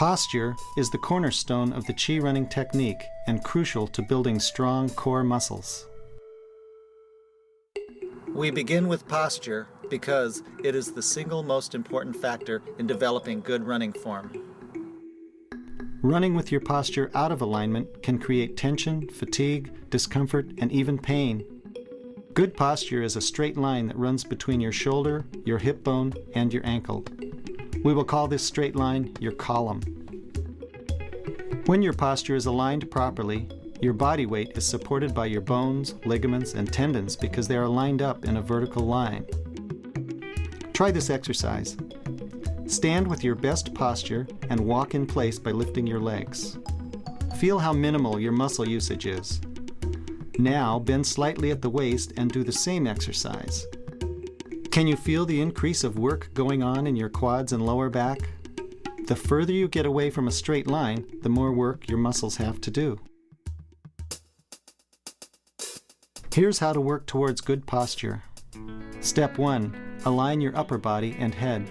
Posture is the cornerstone of the Qi running technique and crucial to building strong core muscles. We begin with posture because it is the single most important factor in developing good running form. Running with your posture out of alignment can create tension, fatigue, discomfort, and even pain. Good posture is a straight line that runs between your shoulder, your hip bone, and your ankle. We will call this straight line your column. When your posture is aligned properly, your body weight is supported by your bones, ligaments, and tendons because they are lined up in a vertical line. Try this exercise. Stand with your best posture and walk in place by lifting your legs. Feel how minimal your muscle usage is. Now bend slightly at the waist and do the same exercise. Can you feel the increase of work going on in your quads and lower back? The further you get away from a straight line, the more work your muscles have to do. Here's how to work towards good posture. Step 1. Align your upper body and head.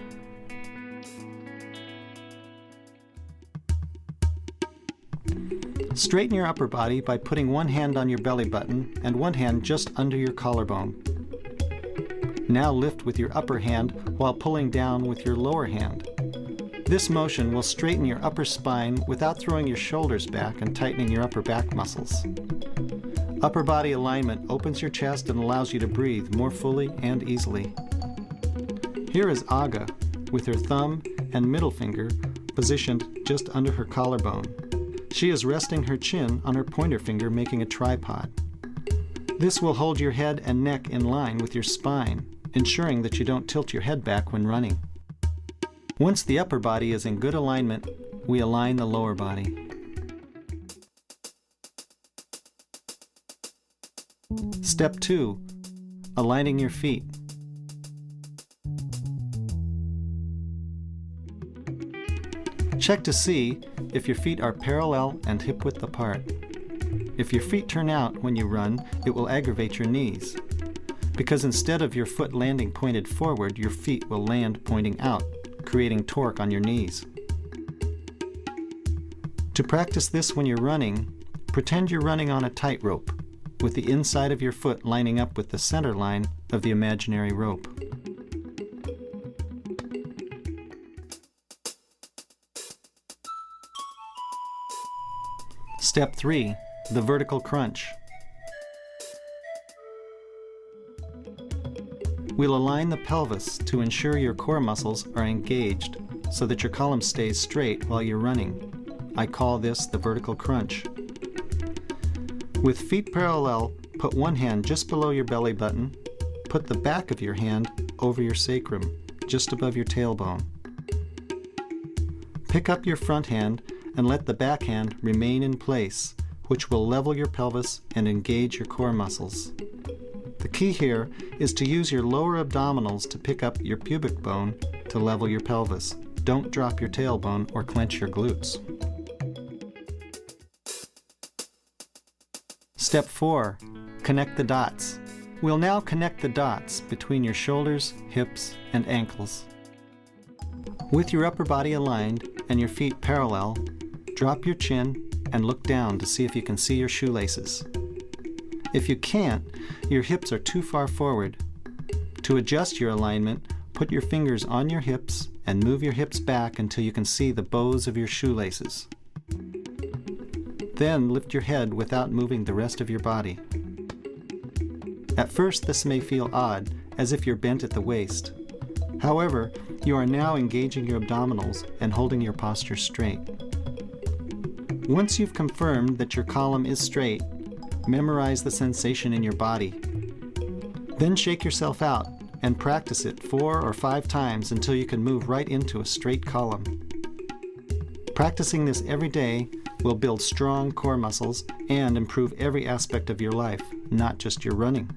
Straighten your upper body by putting one hand on your belly button and one hand just under your collarbone. Now lift with your upper hand while pulling down with your lower hand. This motion will straighten your upper spine without throwing your shoulders back and tightening your upper back muscles. Upper body alignment opens your chest and allows you to breathe more fully and easily. Here is Aga with her thumb and middle finger positioned just under her collarbone. She is resting her chin on her pointer finger, making a tripod. This will hold your head and neck in line with your spine, ensuring that you don't tilt your head back when running. Once the upper body is in good alignment, we align the lower body. Step 2. Aligning your feet. Check to see if your feet are parallel and hip width apart. If your feet turn out when you run, it will aggravate your knees, because instead of your foot landing pointed forward, your feet will land pointing out, creating torque on your knees. To practice this when you're running, pretend you're running on a tightrope, with the inside of your foot lining up with the center line of the imaginary rope. Step 3. The vertical crunch. We'll align the pelvis to ensure your core muscles are engaged so that your column stays straight while you're running. I call this the vertical crunch. With feet parallel, put one hand just below your belly button. Put the back of your hand over your sacrum, just above your tailbone. Pick up your front hand and let the back hand remain in place, which will level your pelvis and engage your core muscles. The key here is to use your lower abdominals to pick up your pubic bone to level your pelvis. Don't drop your tailbone or clench your glutes. Step 4. Connect the dots. We'll now connect the dots between your shoulders, hips, and ankles. With your upper body aligned and your feet parallel, drop your chin and look down to see if you can see your shoelaces. If you can't, your hips are too far forward. To adjust your alignment, put your fingers on your hips and move your hips back until you can see the bows of your shoelaces. Then lift your head without moving the rest of your body. At first, this may feel odd, as if you're bent at the waist. However, you are now engaging your abdominals and holding your posture straight. Once you've confirmed that your column is straight, memorize the sensation in your body. Then shake yourself out and practice it 4 or 5 times until you can move right into a straight column. Practicing this every day will build strong core muscles and improve every aspect of your life, not just your running.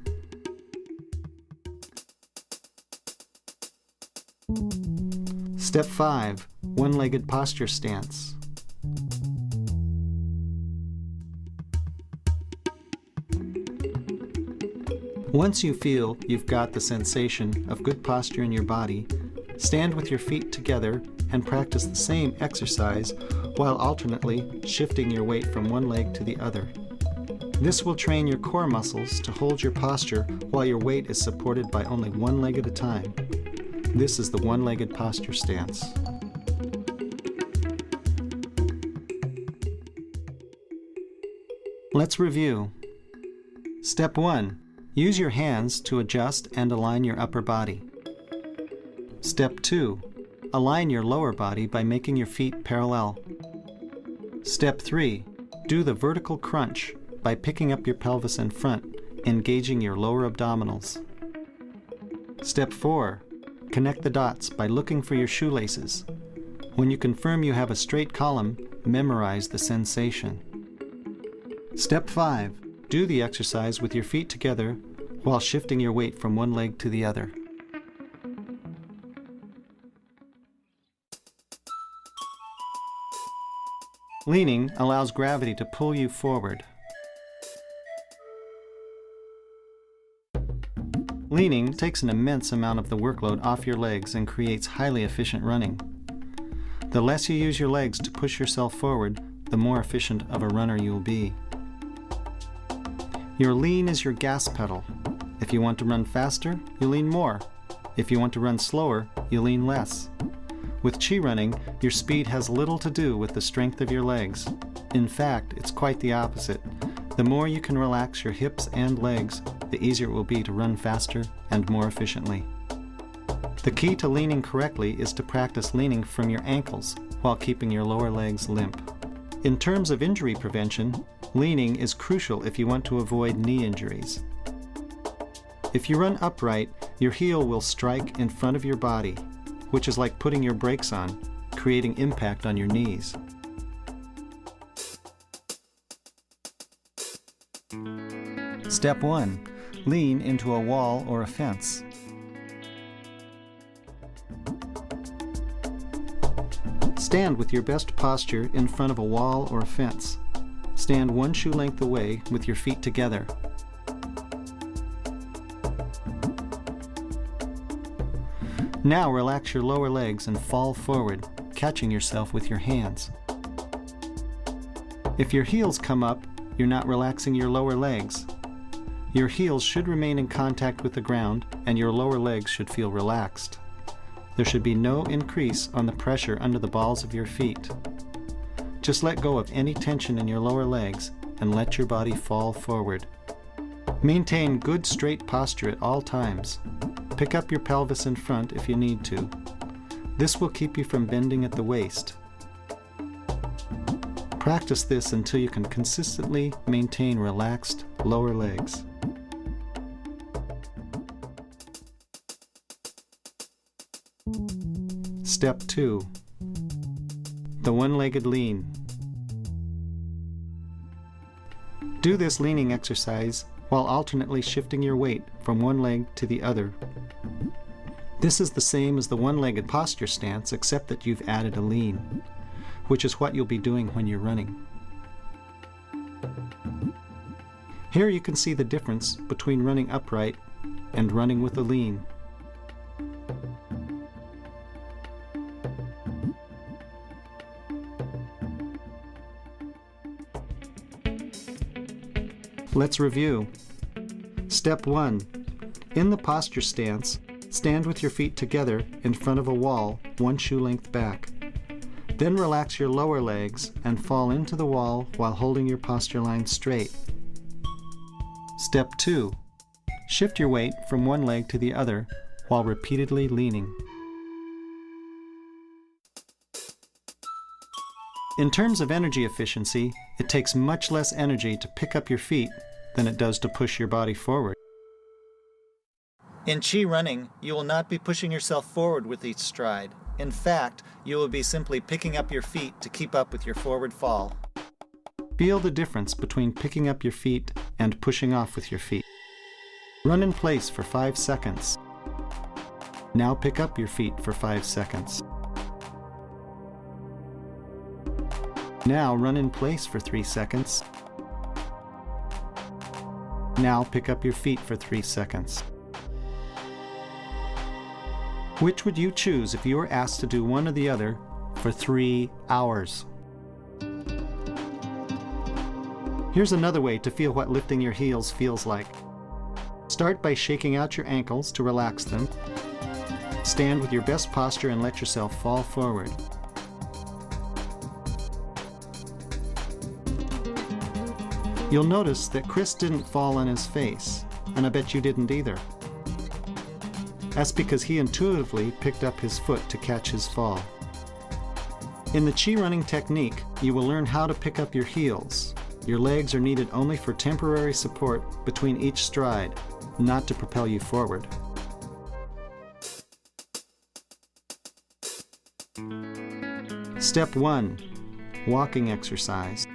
Step 5. One-legged posture stance. Once you feel you've got the sensation of good posture in your body, stand with your feet together together and practice the same exercise while alternately shifting your weight from one leg to the other. This will train your core muscles to hold your posture while your weight is supported by only one leg at a time. This is the one-legged posture stance. Let's review. Step 1. Use your hands to adjust and align your upper body. Step 2. Align your lower body by making your feet parallel. Step 3. Do the vertical crunch by picking up your pelvis in front, engaging your lower abdominals. Step 4. Connect the dots by looking for your shoelaces. When you confirm you have a straight column, memorize the sensation. Step 5. Do the exercise with your feet together while shifting your weight from one leg to the other. Leaning allows gravity to pull you forward. Leaning takes an immense amount of the workload off your legs and creates highly efficient running. The less you use your legs to push yourself forward, the more efficient of a runner you will be. Your lean is your gas pedal. If you want to run faster, you lean more. If you want to run slower, you lean less. With chi running, your speed has little to do with the strength of your legs. In fact, it's quite the opposite. The more you can relax your hips and legs, the easier it will be to run faster and more efficiently. The key to leaning correctly is to practice leaning from your ankles while keeping your lower legs limp. In terms of injury prevention, leaning is crucial if you want to avoid knee injuries. If you run upright, your heel will strike in front of your body, which is like putting your brakes on, creating impact on your knees. Step 1. Lean into a wall or a fence. Stand with your best posture in front of a wall or a fence. Stand one shoe length away with your feet together. Now relax your lower legs and fall forward, catching yourself with your hands. If your heels come up, you're not relaxing your lower legs. Your heels should remain in contact with the ground and your lower legs should feel relaxed. There should be no increase on the pressure under the balls of your feet. Just let go of any tension in your lower legs and let your body fall forward. Maintain good straight posture at all times. Pick up your pelvis in front if you need to. This will keep you from bending at the waist. Practice this until you can consistently maintain relaxed lower legs. Step 2. The one-legged lean. Do this leaning exercise while alternately shifting your weight from one leg to the other. This is the same as the one-legged posture stance, except that you've added a lean, which is what you'll be doing when you're running. Here you can see the difference between running upright and running with a lean. Let's review. Step 1. In the posture stance, stand with your feet together in front of a wall, one shoe length back. Then relax your lower legs and fall into the wall while holding your posture line straight. Step 2. Shift your weight from one leg to the other while repeatedly leaning. In terms of energy efficiency, it takes much less energy to pick up your feet than it does to push your body forward. In chi running, you will not be pushing yourself forward with each stride. In fact, you will be simply picking up your feet to keep up with your forward fall. Feel the difference between picking up your feet and pushing off with your feet. Run in place for 5 seconds. Now pick up your feet for 5 seconds. Now run in place for 3 seconds. Now pick up your feet for 3 seconds. Which would you choose if you were asked to do one or the other for 3 hours? Here's another way to feel what lifting your heels feels like. Start by shaking out your ankles to relax them. Stand with your best posture and let yourself fall forward. You'll notice that Chris didn't fall on his face, and I bet you didn't either. That's because he intuitively picked up his foot to catch his fall. In the chi running technique, you will learn how to pick up your heels. Your legs are needed only for temporary support between each stride, not to propel you forward. Step 1. Walking exercise.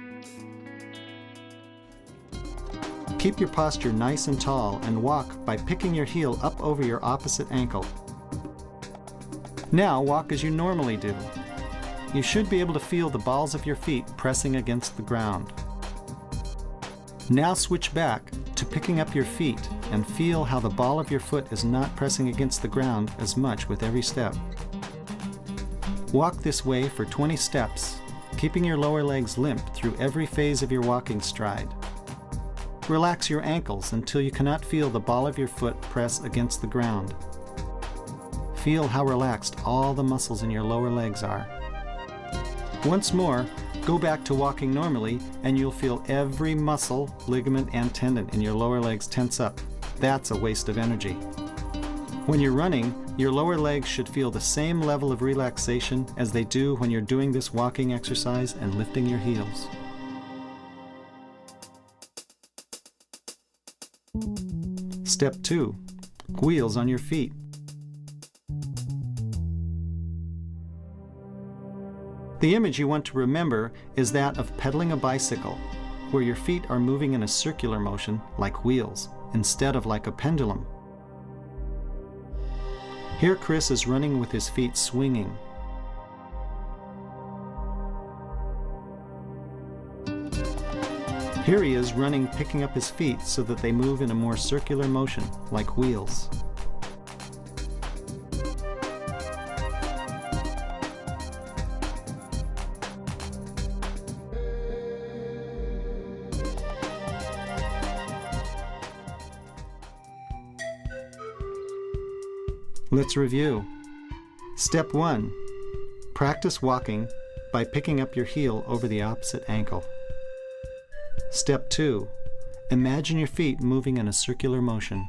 Keep your posture nice and tall and walk by picking your heel up over your opposite ankle. Now walk as you normally do. You should be able to feel the balls of your feet pressing against the ground. Now switch back to picking up your feet and feel how the ball of your foot is not pressing against the ground as much with every step. Walk this way for 20 steps, keeping your lower legs limp through every phase of your walking stride. Relax your ankles until you cannot feel the ball of your foot press against the ground. Feel how relaxed all the muscles in your lower legs are. Once more, go back to walking normally and you'll feel every muscle, ligament, and tendon in your lower legs tense up. That's a waste of energy. When you're running, your lower legs should feel the same level of relaxation as they do when you're doing this walking exercise and lifting your heels. Step 2. Wheels on your feet. The image you want to remember is that of pedaling a bicycle, where your feet are moving in a circular motion like wheels, instead of like a pendulum. Here Chris is running with his feet swinging. Here he is running, picking up his feet so that they move in a more circular motion, like wheels. Let's review. Step 1. Practice walking by picking up your heel over the opposite ankle. Step 2. Imagine your feet moving in a circular motion.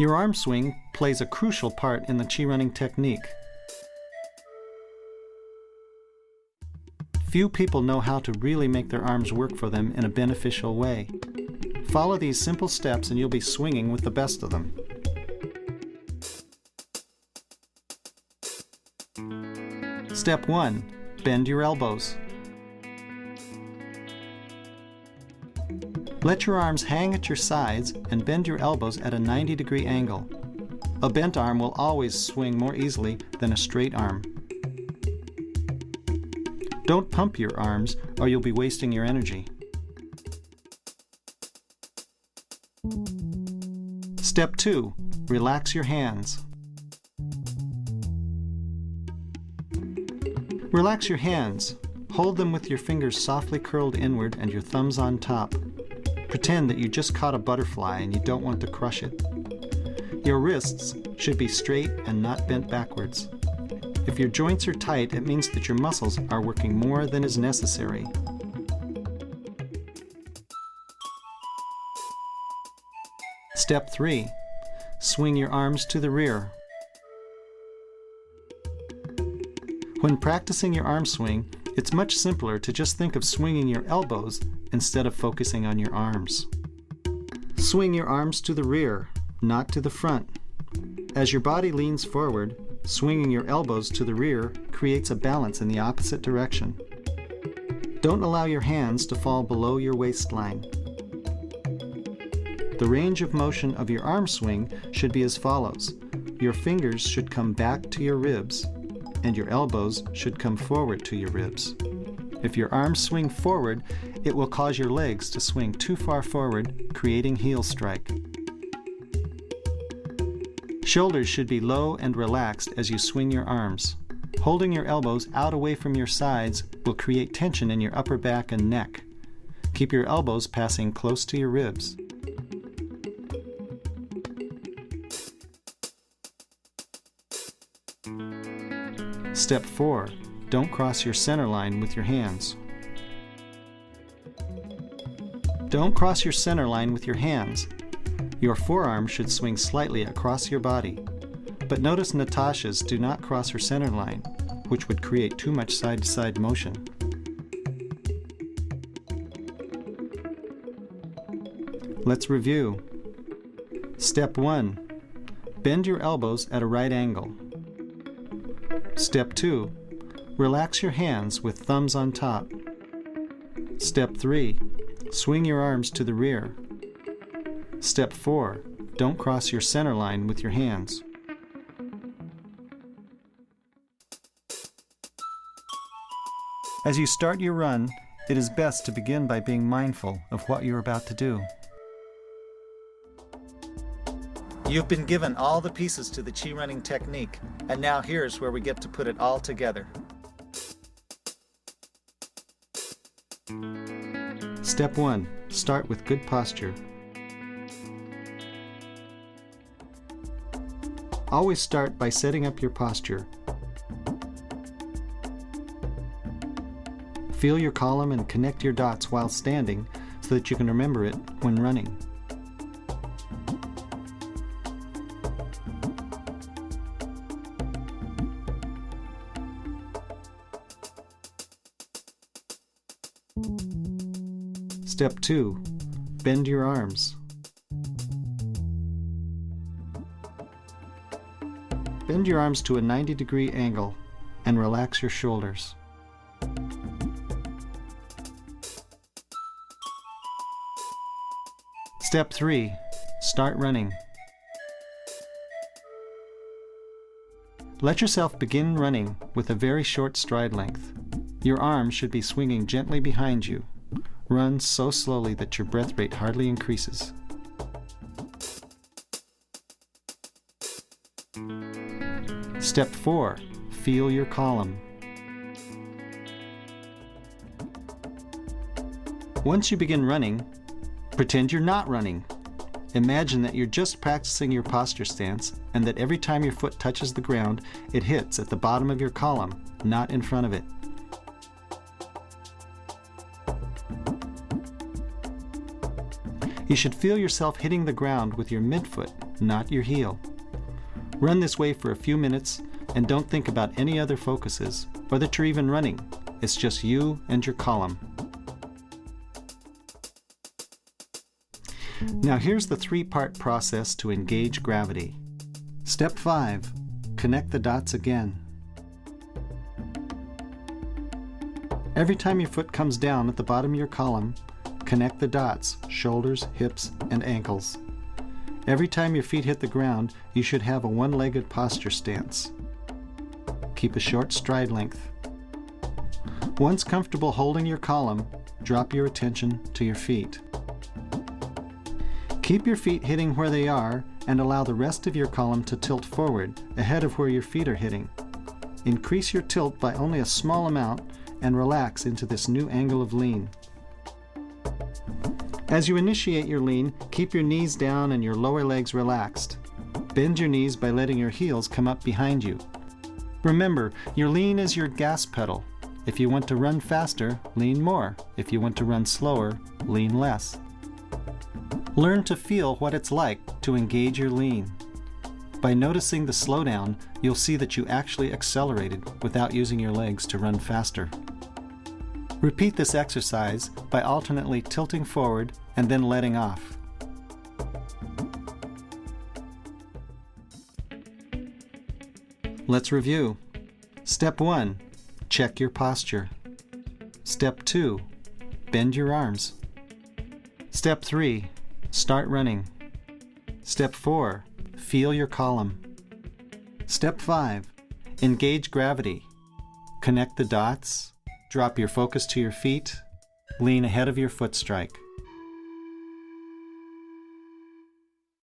Your arm swing plays a crucial part in the chi running technique. Few people know how to really make their arms work for them in a beneficial way. Follow these simple steps and you'll be swinging with the best of them. Step 1. Bend your elbows. Let your arms hang at your sides and bend your elbows at a 90-degree angle. A bent arm will always swing more easily than a straight arm. Don't pump your arms or you'll be wasting your energy. Step 2. Relax your hands. Relax your hands. Hold them with your fingers softly curled inward and your thumbs on top. Pretend that you just caught a butterfly and you don't want to crush it. Your wrists should be straight and not bent backwards. If your joints are tight, it means that your muscles are working more than is necessary. Step 3. Swing your arms to the rear. When practicing your arm swing, it's much simpler to just think of swinging your elbows instead of focusing on your arms. Swing your arms to the rear, not to the front. As your body leans forward, swinging your elbows to the rear creates a balance in the opposite direction. Don't allow your hands to fall below your waistline. The range of motion of your arm swing should be as follows. Your fingers should come back to your ribs, and your elbows should come forward to your ribs. If your arms swing forward, it will cause your legs to swing too far forward, creating heel strike. Shoulders should be low and relaxed as you swing your arms. Holding your elbows out away from your sides will create tension in your upper back and neck. Keep your elbows passing close to your ribs. Step 4. Don't cross your center line with your hands. Don't cross your center line with your hands. Your forearm should swing slightly across your body. But notice Natasha's do not cross her center line, which would create too much side-to-side motion. Let's review. Step 1. Bend your elbows at a right angle. Step 2. Relax your hands with thumbs on top. Step 3. Swing your arms to the rear. Step 4. Don't cross your center line with your hands. As you start your run, it is best to begin by being mindful of what you're about to do. You've been given all the pieces to the chi running technique, and now here's where we get to put it all together. Step 1. Start with good posture. Always start by setting up your posture. Feel your column and connect your dots while standing so that you can remember it when running. Step 2. Bend your arms. Bend your arms to a 90-degree angle and relax your shoulders. Step 3. Start running. Let yourself begin running with a very short stride length. Your arms should be swinging gently behind you. Run so slowly that your breath rate hardly increases. Step 4. Feel your column. Once you begin running, pretend you're not running. Imagine that you're just practicing your posture stance and that every time your foot touches the ground, it hits at the bottom of your column, not in front of it. You should feel yourself hitting the ground with your midfoot, not your heel. Run this way for a few minutes and don't think about any other focuses or that you're even running. It's just you and your column. Now here's the 3-part process to engage gravity. Step 5. Connect the dots again. Every time your foot comes down at the bottom of your column, connect the dots, shoulders, hips, and ankles. Every time your feet hit the ground, you should have a one-legged posture stance. Keep a short stride length. Once comfortable holding your column, drop your attention to your feet. Keep your feet hitting where they are and allow the rest of your column to tilt forward, ahead of where your feet are hitting. Increase your tilt by only a small amount and relax into this new angle of lean. As you initiate your lean, keep your knees down and your lower legs relaxed. Bend your knees by letting your heels come up behind you. Remember, your lean is your gas pedal. If you want to run faster, lean more. If you want to run slower, lean less. Learn to feel what it's like to engage your lean. By noticing the slowdown, you'll see that you actually accelerated without using your legs to run faster. Repeat this exercise by alternately tilting forward and then letting off. Let's review. Step 1. Check your posture. Step 2. Bend your arms. Step 3. Start running. Step 4. Feel your column. Step 5. Engage gravity. Connect the dots, Drop your focus to your feet. Lean ahead of your foot strike.